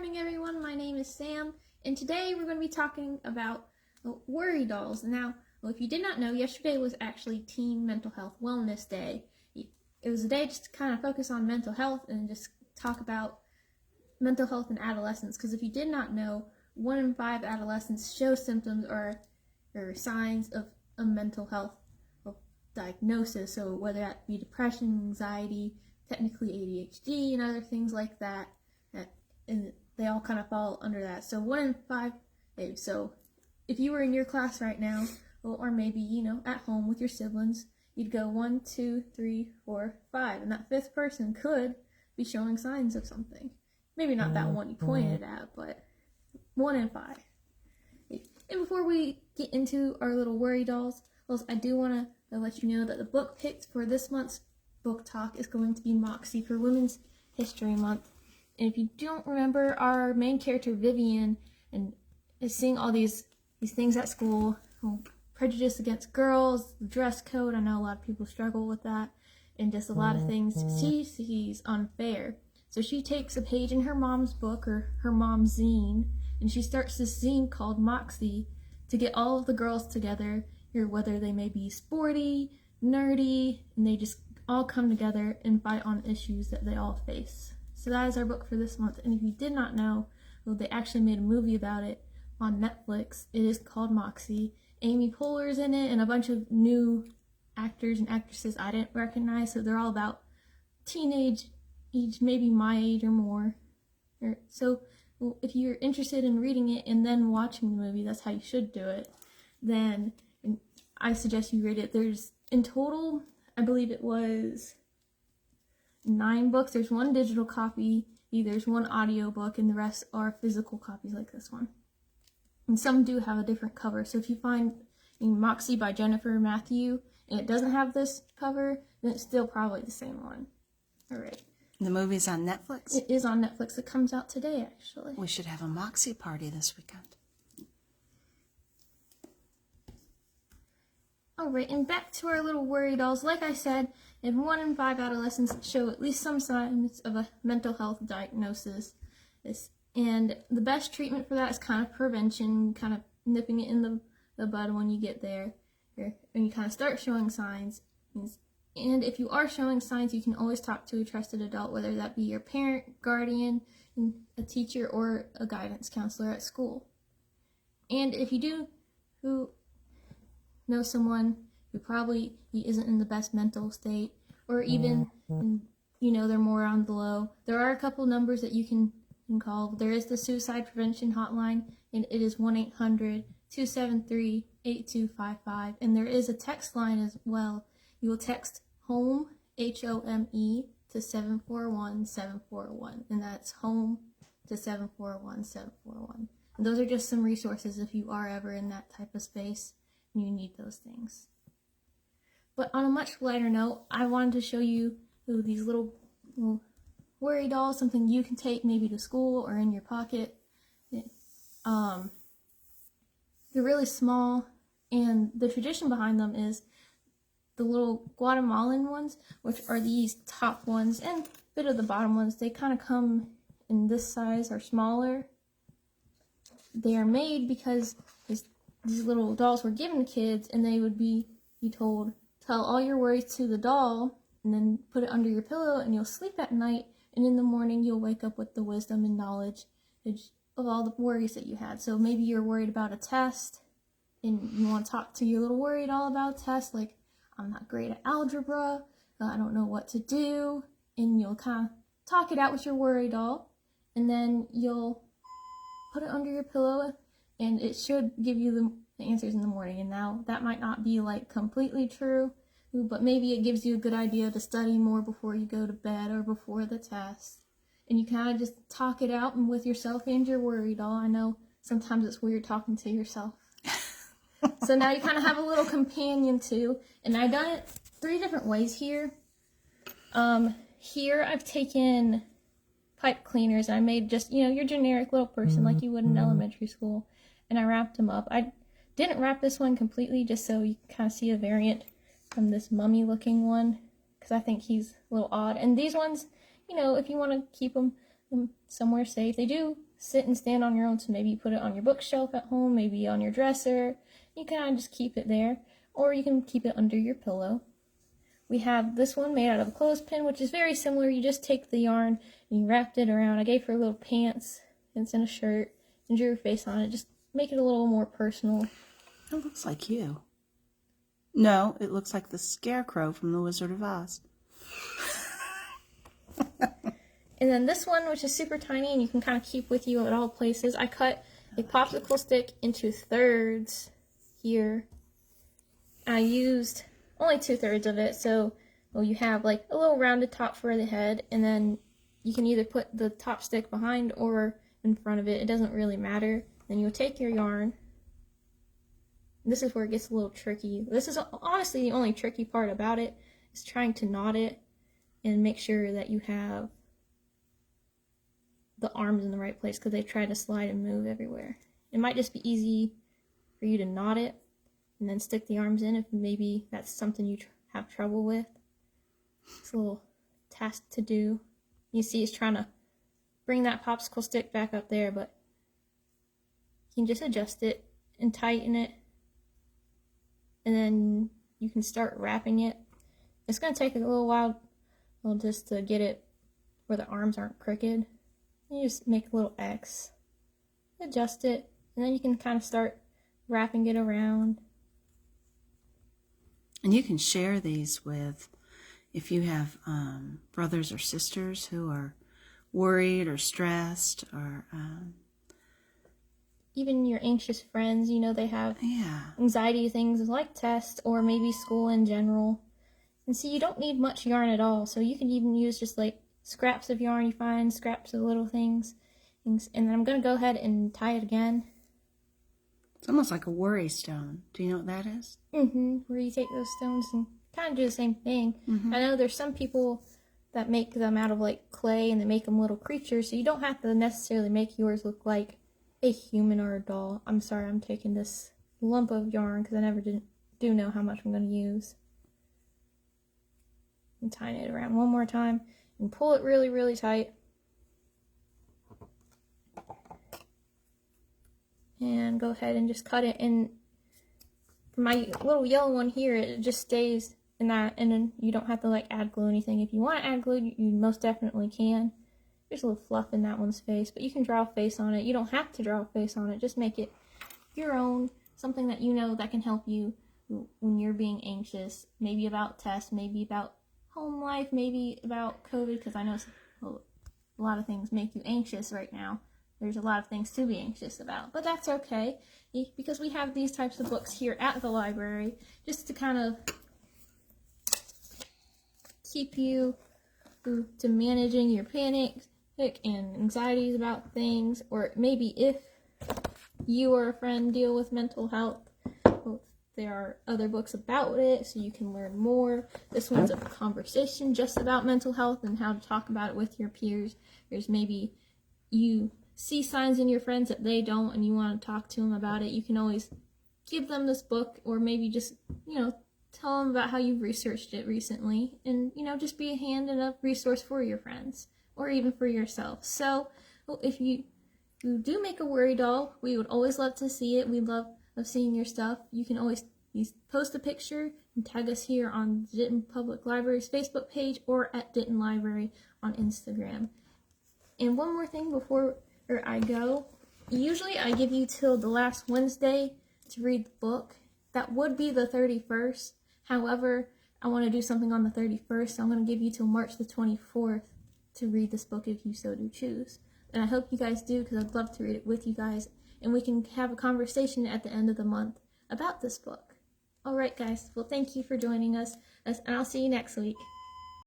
morning, everyone. My name is Sam, and today we're going to be talking about worry dolls. Now, if you did not know, yesterday was actually Teen Mental Health Wellness Day. It was a day just to kind of focus on mental health and just talk about mental health in adolescence, because if you did not know, 1 in 5 adolescents show symptoms or signs of a mental health diagnosis, so whether that be depression, anxiety, technically ADHD, and other things like that, and they all kind of fall under that. So 1 in 5, so if you were in your class right now, or maybe, at home with your siblings, you'd go 1, 2, 3, 4, 5, and that 5th person could be showing signs of something. Maybe not that one you pointed at, but 1 in 5. And before we get into our little worry dolls, I do want to let you know that the book picked for this month's book talk is going to be Moxie for Women's History Month. And if you don't remember, our main character Vivian is seeing all these things at school, prejudice against girls, the dress code. I know a lot of people struggle with that, and just a lot of things she sees unfair. So she takes a page in her mom's book, or her mom's zine, and she starts this zine called Moxie to get all of the girls together, whether they may be sporty, nerdy, and they just all come together and fight on issues that they all face. So that is our book for this month. And if you did not know, they actually made a movie about it on Netflix. It is called Moxie. Amy Poehler's in it, and a bunch of new actors and actresses I didn't recognize. So they're all about teenage age, maybe my age or more. So if you're interested in reading it and then watching the movie, that's how you should do it, then I suggest you read it. There's, in total, I believe it was 9 books. There's 1 digital copy, there's 1 audio book, and the rest are physical copies like this one. And some do have a different cover. So if you find Moxie by Jennifer Matthew and it doesn't have this cover, then it's still probably the same one. All right. The movie's on Netflix? It is on Netflix. It comes out today, actually. We should have a Moxie party this weekend. Alright, and back to our little worry dolls. Like I said, if 1 in 5 adolescents show at least some signs of a mental health diagnosis, and the best treatment for that is kind of prevention, kind of nipping it in the bud when you get there, when you kind of start showing signs. And if you are showing signs, you can always talk to a trusted adult, whether that be your parent, guardian, a teacher, or a guidance counselor at school. And if you do know someone who probably isn't in the best mental state, or even they're more on the low, there are a couple numbers that you can call. There is the suicide prevention hotline, and it is 1-800-273-8255, and there is a text line as well. You will text HOME, HOME, to 741-741, and that's HOME to 741-741. And those are just some resources if you are ever in that type of space and you need those things. But on a much lighter note, I wanted to show you these little worry dolls, something you can take maybe to school or in your pocket. They're really small, and the tradition behind them is the little Guatemalan ones, which are these top ones, and a bit of the bottom ones. They kind of come in this size or smaller. They are made because these little dolls were given to kids, and they would be told, tell all your worries to the doll, and then put it under your pillow, and you'll sleep at night, and in the morning you'll wake up with the wisdom and knowledge of all the worries that you had. So maybe you're worried about a test, and you want to talk to your little worry doll about a test, like, I'm not great at algebra, I don't know what to do, and you'll kind of talk it out with your worry doll, and then you'll put it under your pillow, and it should give you the answers in the morning. And now that might not be completely true, but maybe it gives you a good idea to study more before you go to bed or before the test. And you kind of just talk it out with yourself and your worry doll. I know sometimes it's weird talking to yourself. So now you kind of have a little companion too. And I've done it 3 different ways here. Here I've taken pipe cleaners, and I made just, your generic little person like you would in elementary school, and I wrapped them up. I didn't wrap this one completely, just so you can kind of see a variant from this mummy looking one, because I think he's a little odd. And these ones, if you want to keep them them somewhere safe. They do sit and stand on your own, so maybe you put it on your bookshelf at home, maybe on your dresser. You kind of just keep it there, or you can keep it under your pillow. We have this one made out of a clothespin, which is very similar. You just take the yarn and you wrapped it around. I gave her little pants, and it's in a shirt, and drew her face on it. Just make it a little more personal. It looks like you. No, it looks like the Scarecrow from The Wizard of Oz. And then this one, which is super tiny and you can kind of keep with you at all places. I cut a popsicle stick into thirds here. I used only 2/3 of it, so you have like a little rounded top for the head, and then you can either put the top stick behind or in front of it. It doesn't really matter. Then you'll take your yarn. This is where it gets a little tricky. This is honestly the only tricky part about it, is trying to knot it and make sure that you have the arms in the right place, because they try to slide and move everywhere. It might just be easy for you to knot it and then stick the arms in if maybe that's something you have trouble with. It's a little task to do. You see it's trying to bring that popsicle stick back up there, but you can just adjust it and tighten it, and then you can start wrapping it. It's going to take a little while just to get it where the arms aren't crooked. You just make a little X, adjust it, and then you can kind of start wrapping it around. And you can share these with, if you have brothers or sisters who are worried or stressed, or even your anxious friends, they have yeah, anxiety things like tests or maybe school in general. And see, you don't need much yarn at all, so you can even use just like scraps of yarn you find, scraps of little things. And then I'm going to go ahead and tie it again. It's almost like a worry stone. Do you know what that is? Where you take those stones and kind of do the same thing. I know there's some people that make them out of like clay and they make them little creatures, so you don't have to necessarily make yours look like a human or a doll. I'm sorry, I'm taking this lump of yarn because I never do know how much I'm going to use. And tying it around one more time and pull it really, really tight. And go ahead and just cut it. And for my little yellow one here, it just stays in that, and then you don't have to like add glue or anything. If you want to add glue, you most definitely can. There's a little fluff in that one's face, but you can draw a face on it. You don't have to draw a face on it. Just make it your own, something that you know that can help you when you're being anxious, maybe about tests, maybe about home life, maybe about COVID, because I know a lot of things make you anxious right now. There's a lot of things to be anxious about, but that's okay, because we have these types of books here at the library just to kind of keep you to managing your panic and anxieties about things, or maybe if you or a friend deal with mental health, there are other books about it so you can learn more. This one's a conversation just about mental health and how to talk about it with your peers. There's maybe you see signs in your friends that they don't and you want to talk to them about it. You can always give them this book, or maybe just, tell them about how you've researched it recently, and, just be a hand and a resource for your friends or even for yourself. So if you do make a worry doll, we would always love to see it. We love seeing your stuff. You can always post a picture and tag us here on Denton Public Library's Facebook page or at Denton Library on Instagram. And one more thing before I go. Usually I give you till the last Wednesday to read the book. That would be the 31st. However, I want to do something on the 31st, so I'm going to give you till March the 24th to read this book if you so do choose. And I hope you guys do, because I'd love to read it with you guys, and we can have a conversation at the end of the month about this book. Alright guys, well thank you for joining us, and I'll see you next week.